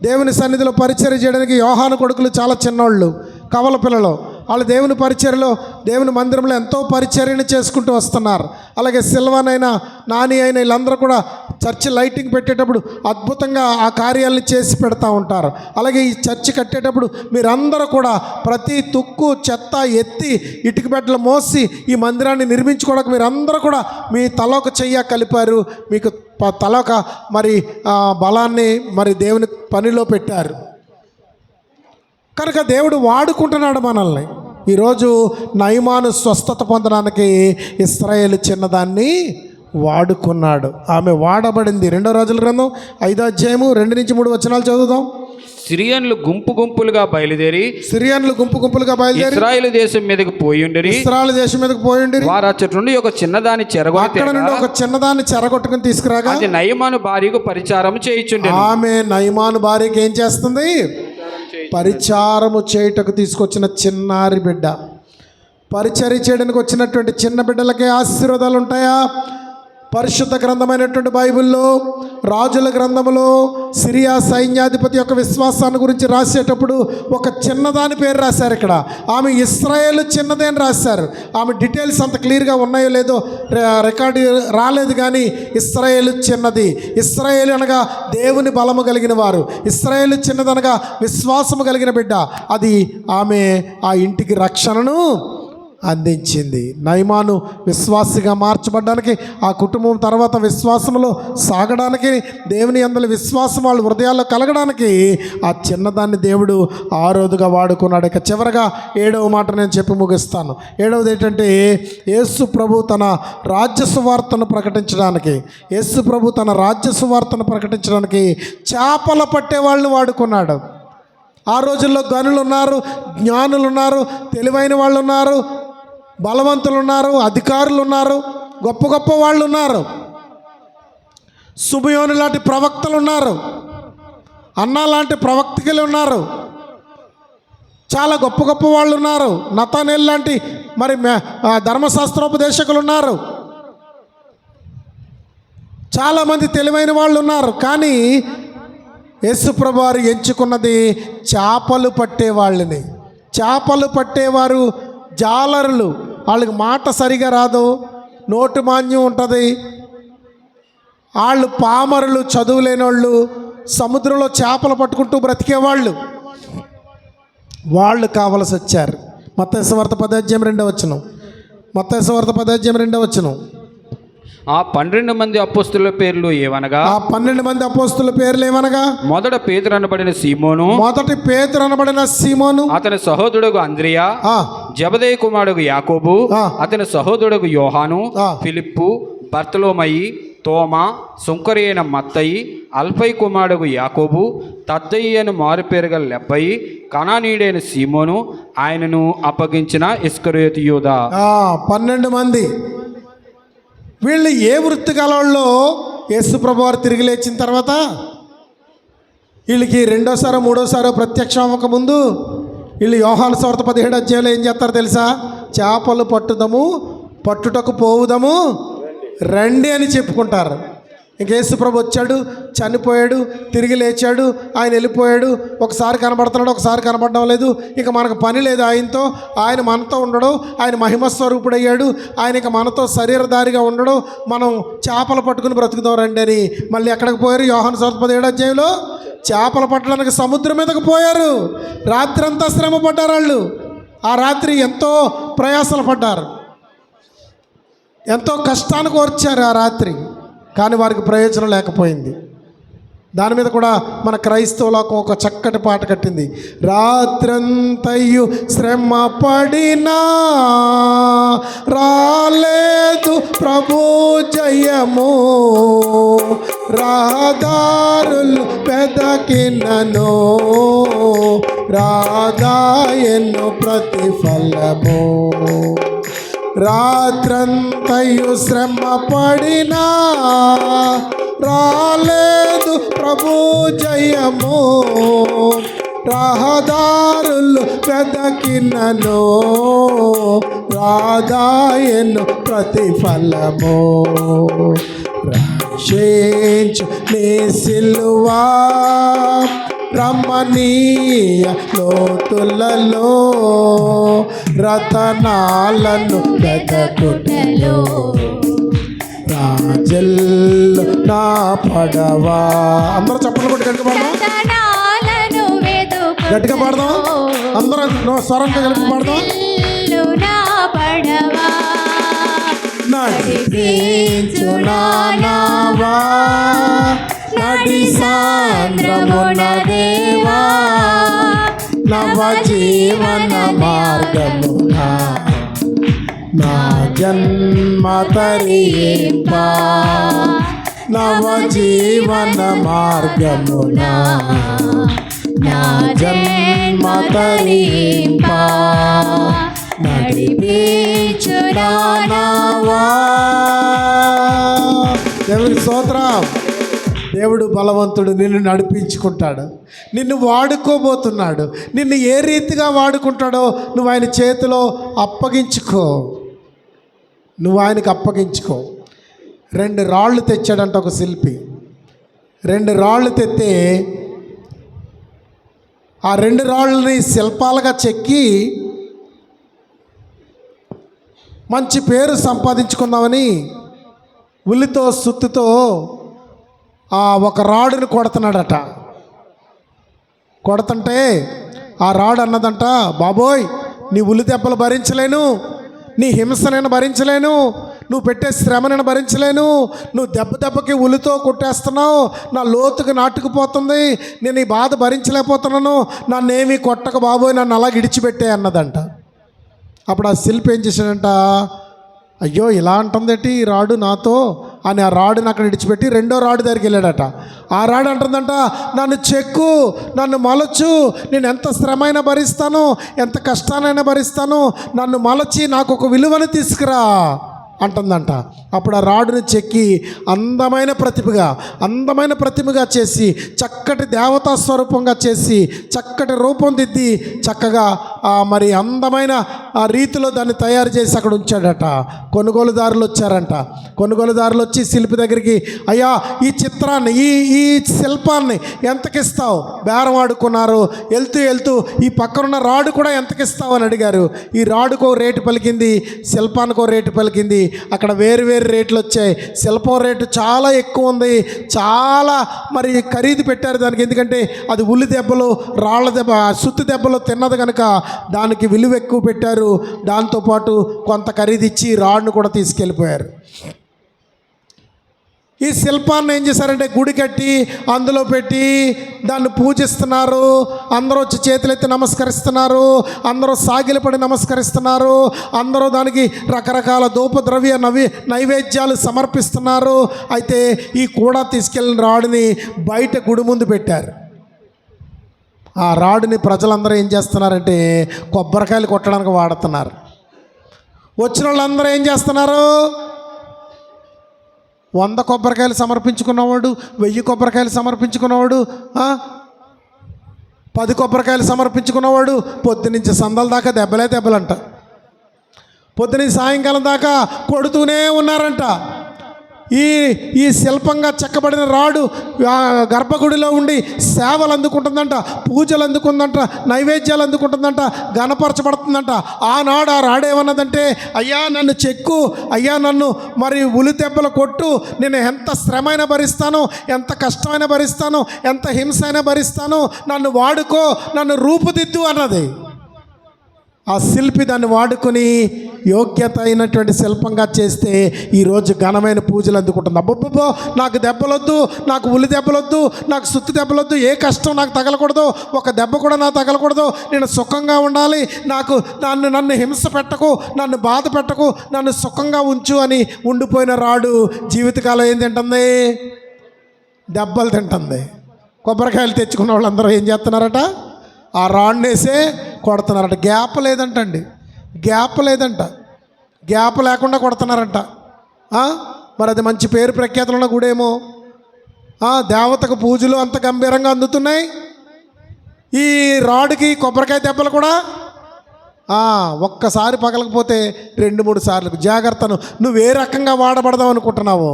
దేవుని సన్నిధిలో పరిచర్య చేయడానికి యోహాను కొడుకులు చాలా చిన్నోళ్ళు, కవల పిల్లలు. వాళ్ళు దేవుని పరిచర్యలో దేవుని మందిరంలో ఎంతో పరిచర్యను చేసుకుంటూ వస్తున్నారు. అలాగే సిల్వనైనా నాని అయినా వీళ్ళందరూ కూడా చర్చి లైటింగ్ పెట్టేటప్పుడు అద్భుతంగా ఆ కార్యాలను చేసి పెడతా ఉంటారు. అలాగే ఈ చర్చి కట్టేటప్పుడు మీరందరూ కూడా ప్రతి తుక్కు చెత్త ఎత్తి ఇటుక బెడ్డలు మోసి ఈ మందిరాన్ని నిర్మించుకోవడానికి మీరందరూ కూడా మీ తలోక చెయ్య కలిపారు. మీకు తలోక మరి బలాన్ని మరి దేవుని పనిలో పెట్టారు. కనుక దేవుడు వాడుకుంటున్నాడు మనల్ని. ఈరోజు నయమాను స్వస్థత పొందడానికి ఇశ్రాయేలు చిన్నదాన్ని వాడుకున్నాడు. ఆమె వాడబడింది. 2 రాజుల గ్రంథం 5:2-3 చదువుదాం. సిరియన్లు గుంపు గుంపులుగా బయలుదేరి ఇశ్రాయేలు దేశం మీదకి పోయిండిరి. వారు అచ్చటి నుండి ఒక చిన్నదాన్ని చెరగొట్టుకుని తీసుకురాగా అది నయమాను భార్యకు పరిచారము చేయుచుండెను. ఆమె నయమాను భార్యకి ఏం చేస్తుంది? పరిచారము చేయుటకు తీసుకొచ్చిన చిన్నారి బిడ్డ. పరిచర్య చేయడానికి వచ్చినటువంటి చిన్న బిడ్డలకే ఆశీర్వాదాలు ఉంటాయా? పరిశుద్ధ గ్రంథమైనటువంటి బైబిల్లో రాజుల గ్రంథంలో సిరియా సైన్యాధిపతి యొక్క విశ్వాసాన్ని గురించి రాసేటప్పుడు ఒక చిన్నదాని పేరు రాశారు. ఇక్కడ ఆమె ఇశ్రాయేలు చిన్నదే అని రాశారు. ఆమె డీటెయిల్స్ అంత క్లియర్గా ఉన్నాయో లేదో రికార్డు రాలేదు, కానీ ఇశ్రాయేలు చిన్నది. ఇశ్రాయేలు అనగా దేవుని బలము కలిగిన వారు. ఇశ్రాయేలు చిన్నదనగా విశ్వాసము కలిగిన బిడ్డ. అది ఆమె ఆ ఇంటికి రక్షణను అందించింది. నయమాను విశ్వాసిగా మార్చబడ్డానికి, ఆ కుటుంబం తర్వాత విశ్వాసంలో సాగడానికి, దేవుని యందలి విశ్వాసం వాళ్ళ హృదయాల్లో కలగడానికి ఆ చిన్నదాన్ని దేవుడు ఆరోదుగా వాడుకున్నాడు. ఇక చివరగా 7వ మాట నేను చెప్పి ముగిస్తాను. 7వది ఏంటంటే యేసు ప్రభు తన రాజ్య సువార్తను ప్రకటించడానికి చేపల పట్టే వాళ్ళని వాడుకున్నాడు. ఆ రోజుల్లో గనులు ఉన్నారు, జ్ఞానులు ఉన్నారు, తెలివైన వాళ్ళు ఉన్నారు, బలవంతులు ఉన్నారు, అధికారులు ఉన్నారు, గొప్ప గొప్ప వాళ్ళు ఉన్నారు, సుబయోను లాంటి ప్రవక్తలు ఉన్నారు, అన్నా లాంటి ప్రవక్తలు ఉన్నారు, చాలా గొప్ప గొప్ప వాళ్ళు ఉన్నారు, నతానేల్ లాంటి మరి ధర్మశాస్త్రోపదేశకులు ఉన్నారు, చాలామంది తెలివైన వాళ్ళు ఉన్నారు. కానీ యేసుప్రభు వారు ఎంచుకున్నది చేపలు పట్టే వాళ్ళని. చేపలు పట్టేవారు జాలరులు, వాళ్ళకి మాట సరిగా రాదు, నోటి మాన్యం ఉంటుంది. వాళ్ళు పామరులు, చదువు లేని వాళ్ళు, సముద్రంలో చేపలు పట్టుకుంటూ బ్రతికేవాళ్ళు. వాళ్ళు కావలసి వచ్చారు. మత్తయి సువార్త 10:2. మత్తయి సువార్త 10:2. ఆ 12 మంది అపోస్తుల పేర్లు ఏవనగా, ఆ 12 మంది అపోస్తుల పేర్లు ఏమనగా, మొదట పేతురు అనబడిన సీమోను, మొదటి పేతురు అనబడిన సీమోను, అతని సహోదరుడు అంద్రియా, జబదేయి కుమారుడు యాకోబు, అతని సహోదరుడు యోహాను, ఫిలిప్పు, బర్తలోమయి, తోమా, సుంకరి అయిన మత్తయి, అల్ఫై కుమారుడు యాకోబు, తద్దయి అని మారుపేరుగల లెబ్బయి, కనానీయుడైన సీమోను, ఆయనను అప్పగించిన ఇస్కరియోతు యూదా. 12 మంది. వీళ్ళు ఏ వృత్తి గలవాళ్ళో యేసు ప్రభువు వారు తిరిగి లేచిన తర్వాత వీళ్ళకి రెండోసారో మూడోసారో ప్రత్యక్షం అవ్వకముందు వీళ్ళు యోహాను సువార్త 17 ఏం చేస్తారు తెలుసా? చేపలు పట్టుదము, పట్టుటకు పోవుదము రండి అని చెప్పుకుంటారు. ఇంక యేసు ప్రభు వచ్చాడు, చనిపోయాడు, తిరిగి లేచాడు, ఆయన వెళ్ళిపోయాడు, ఒకసారి కనబడుతున్నాడు, ఒకసారి కనబడడం లేదు, ఇక మనకు పని లేదు ఆయనతో. ఆయన మనతో ఉండడు, ఆయన మహిమస్వరూపుడయ్యాడు, ఆయన ఇక మనతో శరీరధారిగా ఉండడు, మనం చేపలు పట్టుకుని బ్రతుకుతాం రండి అని మళ్ళీ ఎక్కడికి పోయారు? యోహాను సువార్త 17 చేపలు పట్టడానికి సముద్రం మీదకి పోయారు. రాత్రి అంతా శ్రమ పడ్డారు వాళ్ళు. ఆ రాత్రి ఎంతో ప్రయాసలు పడ్డారు, ఎంతో కష్టానికి ఓర్చారు ఆ రాత్రి. కానీ వారికి ప్రయోజనం లేకపోయింది. దాని మీద కూడా మన క్రైస్తవ లోకం ఒక చక్కటి పాట కట్టింది. రాత్రంతయు శ్రమ పడినా రాలేదు ప్రభు జయము, రాదారులు పెదకినను రాదాయను ప్రతిఫలము. రాత్రంతయు శ్రమ పడినా రాలేదు ప్రభు జయము, రహదారులు వెదకినను రాదాయను ప్రతిఫలము. రక్షించు నీ సిలువా రమణీయ లోతులలో, రతనాలను వెదకుటలో, రాజల్లు నా పడవా. అందరూ చప్పట్లు కొట్టి గట్టిగా పాడదాం, గట్టిగా పాడదాం, అందరూ స్వరంగా కలిపి పాడదాం. నడిపించు నా నావా నడి సాంద్రమున దేవా, నవ జీవన మార్గమున నా జన్మ తరింపా, నవ జీవన మార్గమున నా జన్మ తరింపా, నడిపించు నా నావా. దేవునికి స్తోత్రం. దేవుడు బలవంతుడు, నిన్ను నడిపించుకుంటాడు, నిన్ను వాడుకోబోతున్నాడు. నిన్ను ఏ రీతిగా వాడుకుంటాడో నువ్వు ఆయన చేతిలో అప్పగించుకో, నువ్వు ఆయనకు అప్పగించుకో. 2 రాళ్ళు తెచ్చాడంట ఒక శిల్పి. 2 రాళ్ళు తెస్తే ఆ 2 రాళ్ళని శిల్పాలుగా చెక్కి మంచి పేరు సంపాదించుకుందామని ఉల్లితో సుత్తితో ఒక రాడుని కొడుతున్నాడట. కొడుతుంటే ఆ రాడు అన్నదంట, బాబోయ్ నీ ఉల్లి దెబ్బలు భరించలేను, నీ హింస నేను భరించలేను, నువ్వు పెట్టే శ్రమ నేను భరించలేను, నువ్వు దెబ్బకి ఉల్లితో కొట్టేస్తున్నావు, నా లోతుకు నాటుకుపోతుంది, నేను ఈ బాధ భరించలేకపోతున్నాను, నన్నేమీ కొట్టక బాబోయ్, నన్ను అలా విడిచిపెట్టే అన్నదంట. అప్పుడు ఆ శిల్పి ఏం చేశాడంట, అయ్యో ఇలా అంటుందేంటి ఈ రాడు నాతో అని ఆ రాడుని అక్కడ విడిచిపెట్టి 2వ రాడు దగ్గరికి వెళ్ళాడట. ఆ రాడు అంటుందంట, నన్ను చెక్కు, నన్ను మలచు, నేను ఎంత శ్రమైనా భరిస్తాను, ఎంత కష్టానైనా భరిస్తాను, నన్ను మలచి నాకు ఒక విలువను తీసుకురా అంటుందంట. అప్పుడు ఆ రాడుని చెక్కి అందమైన ప్రతిమగా చేసి, చక్కటి దేవతా స్వరూపంగా చేసి, చక్కటి రూపం దిద్ది, చక్కగా మరి అందమైన ఆ రీతిలో దాన్ని తయారు చేసి అక్కడ ఉంచాడట. కొనుగోలుదారులు వచ్చారంట. కొనుగోలుదారులు వచ్చి శిల్పి దగ్గరికి, అయ్యా ఈ చిత్రాన్ని ఈ శిల్పాన్ని ఎంతకిస్తావు? బేరం ఆడుకున్నారు. వెళ్తూ ఈ పక్కనున్న రాడు కూడా ఎంతకిస్తావు అని అడిగారు. ఈ రాడుకో రేటు పలికింది, శిల్పానికో రేటు పలికింది. అక్కడ వేరు రేట్లు వచ్చాయి. శిల్పం రేటు చాలా ఎక్కువ ఉంది, చాలా మరి ఖరీదు పెట్టారు దానికి. ఎందుకంటే అది ఉల్లి దెబ్బలు, రాళ్ళ దెబ్బ, సుత్తి దెబ్బలు తిన్నది కనుక దానికి విలువ ఎక్కువ పెట్టారు. దాంతోపాటు కొంత ఖరీదు ఇచ్చి రాడ్ను కూడా తీసుకెళ్ళిపోయారు. ఈ శిల్పాన్ని ఏం చేశారంటే గుడి కట్టి అందులో పెట్టి దాన్ని పూజిస్తున్నారు. అందరూ వచ్చి చేతులెత్తి నమస్కరిస్తున్నారు. అందరూ సాగిలపడి నమస్కరిస్తున్నారు. అందరూ దానికి రకరకాల ధూపద్రవ్య నైవేద్యాలు సమర్పిస్తున్నారు. అయితే ఈ కూడా తీసుకెళ్ళిన రాడుని బయట గుడి ముందు పెట్టారు. ఆ రాడుని ప్రజలందరూ ఏం చేస్తున్నారంటే కొబ్బరికాయలు కొట్టడానికి వాడుతున్నారు. వచ్చిన వాళ్ళందరూ ఏం చేస్తున్నారు? 100 కొబ్బరికాయలు సమర్పించుకున్నవాడు, 1000 కొబ్బరికాయలు సమర్పించుకున్నవాడు, 10 కొబ్బరికాయలు సమర్పించుకున్నవాడు పొద్దునుంచి సందల దాకా దెబ్బలంట. పొద్దునుంచి సాయంకాలం దాకా కొడుతూనే ఉన్నారంట. ఈ శిల్పంగా చెక్కబడిన రాడు గర్భగుడిలో ఉండి సేవలు అందుకుంటుందంట, పూజలు అందుకుందంట, నైవేద్యాలు అందుకుంటుందంట, గణపరచబడుతుందంట. ఆనాడు ఆ రాడు ఏమన్నదంటే, అయ్యా నన్ను చెక్కు, అయ్యా నన్ను మరి ఉలి దెబ్బలు కొట్టు, నేను ఎంత శ్రమైనా భరిస్తాను, ఎంత కష్టమైనా భరిస్తాను, ఎంత హింస అయినా భరిస్తాను, నన్ను వాడుకో, నన్ను రూపుదిద్దు అన్నది. ఆ శిల్పి దాన్ని వాడుకొని యోగ్యత అయినటువంటి శిల్పంగా చేస్తే ఈరోజు ఘనమైన పూజలు అందుకుంటుంది. అబ్బబ్బో నాకు దెబ్బలొద్దు, నాకు ఉలి దెబ్బలొద్దు, నాకు సుత్తి దెబ్బలొద్దు, ఏ కష్టం నాకు తగలకూడదు, ఒక దెబ్బ కూడా నాకు తగలకూడదు, నేను సుఖంగా ఉండాలి, నాకు నన్ను హింస పెట్టకు, నన్ను బాధ పెట్టకు, నన్ను సుఖంగా ఉంచు అని ఉండిపోయిన రాడు జీవితకాలం ఏం తింటుంది? దెబ్బలు తింటుంది. కొబ్బరికాయలు తెచ్చుకున్న వాళ్ళందరూ ఏం చేస్తున్నారట? ఆ రాడ్నేసే కొడుతున్నారట. గ్యాప్ లేదంటండి, గ్యాప్ లేకుండా కొడుతున్నారంట. మరి అది మంచి పేరు ప్రఖ్యాతులు ఉన్న గుడేమో. దేవతకు పూజలు అంత గంభీరంగా అందుతున్నాయి. ఈ రాడుకి కొబ్బరికాయ దెబ్బలు కూడా ఒక్కసారి పగలకపోతే 2-3 సార్లు జాగ్రత్తను. నువ్వు ఏ రకంగా వాడబడదాం అనుకుంటున్నావో,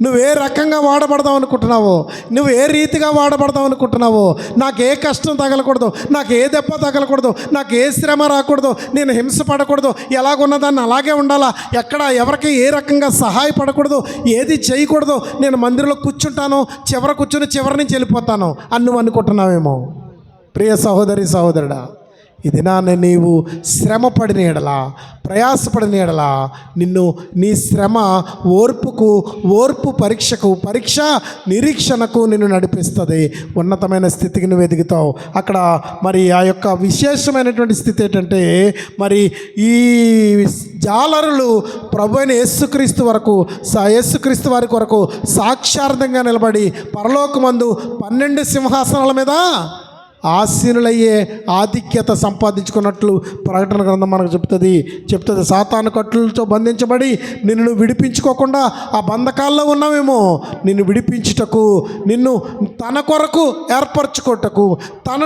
నువ్వు ఏ రకంగా వాడబడదాం అనుకుంటున్నావో, నువ్వు ఏ రీతిగా వాడబడదాం అనుకుంటున్నావో, నాకు ఏ కష్టం తగలకూడదు, నాకు ఏ దెబ్బ తగలకూడదు, నాకు ఏ శ్రమ రాకూడదు, నేను హింస పడకూడదు, ఎలాగున్నదాన్ని అలాగే ఉండాలా, ఎక్కడ ఎవరికి ఏ రకంగా సహాయపడకూడదు, ఏది చేయకూడదు, నేను మందిరంలో కూర్చుంటాను, కూర్చుని చివరి నుంచి వెళ్ళిపోతాను అని నువ్వు అనుకుంటున్నావేమో. ప్రియ సహోదరి సహోదరుడా, ఇది నీవు శ్రమ పడిన ఎడలా, ప్రయాసపడిన ఎడలా నిన్ను నీ శ్రమ ఓర్పు పరీక్ష నిరీక్షణకు నిన్ను నడిపిస్తుంది. ఉన్నతమైన స్థితికి నువ్వు ఎదుగుతావు. అక్కడ మరి ఆ యొక్క విశేషమైనటువంటి స్థితి ఏంటంటే, మరి ఈ జాలరులు ప్రభు అయిన యేసుక్రీస్తు వారి కొరకు సాక్షార్థంగా నిలబడి పరలోకమందు 12 సింహాసనాల మీద ఆసీనులయ్యే ఆధిక్యత సంపాదించుకున్నట్లు ప్రకటన గ్రంథం మనకు చెప్తుంది. సాతాను కట్టులతో బంధించబడి నిన్ను విడిపించుకోకుండా ఆ బంధకాల్లో ఉన్నావేమో, నిన్ను విడిపించుటకు, నిన్ను తన కొరకు ఏర్పరచుకోటకు,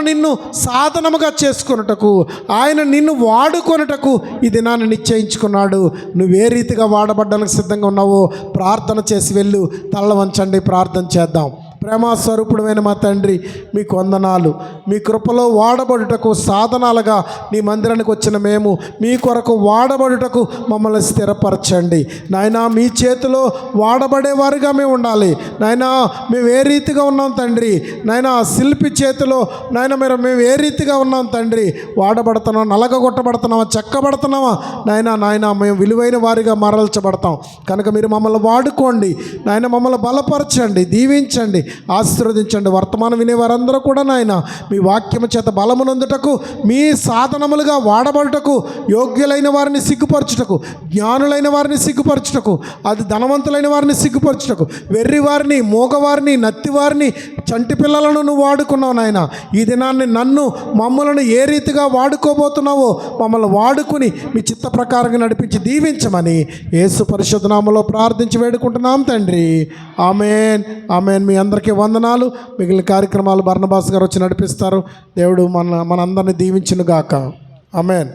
నిన్ను సాధనముగా చేసుకొనుటకు, ఆయన నిన్ను వాడుకొనుటకు ఈ దినాన్ని నిశ్చయించుకున్నాడు. నువ్వే రీతిగా వాడబడ్డానికి సిద్ధంగా ఉన్నావో ప్రార్థన చేసి వెళ్ళు. తల్ల వంచండి, ప్రార్థన చేద్దాం. ప్రేమస్వరూపుడమైన మా తండ్రి, మీకు వందనాలు. మీ కృపలో వాడబడుటకు సాధనాలుగా నీ మందిరానికి వచ్చిన మేము మీ కొరకు వాడబడుటకు మమ్మల్ని స్థిరపరచండి నాయనా. మీ చేతిలో వాడబడేవారుగా మేము ఉండాలి నాయనా. మేము ఏ రీతిగా ఉన్నాం తండ్రి నాయనా, శిల్పి చేతిలో నాయన మేము ఏ రీతిగా ఉన్నాం తండ్రి, వాడబడుతున్నాం, నలగగొట్టబడుతున్నామా, చెక్కబడుతున్నామా నాయనా, మేము విలువైన వారిగా మరల్చబడతాం కనుక మీరు మమ్మల్ని వాడుకోండి నాయన. మమ్మల్ని బలపరచండి, దీవించండి, ఆశీర్వదించండి. వర్తమానం వినేవారందరూ కూడా నాయన మీ వాక్యము చేత బలమునందుటకు, మీ సాధనములుగా వాడబడుటకు, యోగ్యులైన వారిని సిగ్గుపరచుటకు, జ్ఞానులైన వారిని సిగ్గుపరచుటకు, అది ధనవంతులైన వారిని సిగ్గుపరచుటకు, వెర్రివారిని, మూగవారిని, నత్తివారిని, చంటి పిల్లలను నువ్వు వాడుకున్నావు నాయన. ఈ దినాన్ని మమ్మల్ని ఏ రీతిగా వాడుకోబోతున్నావో మమ్మల్ని వాడుకుని మీ చిత్త ప్రకారంగా నడిపించి దీవించమని యేసు పరిశుద్ధ నామములో ప్రార్థించి వేడుకుంటున్నాం తండ్రి. ఆమేన్, ఆమేన్. మీ అందరికీ వందనాలు. మిగిలిన కార్యక్రమాలు బర్నబాస్ గారు వచ్చి నడిపిస్తారు. దేవుడు మనందరినీ దీవించును గాక. ఆమేన్.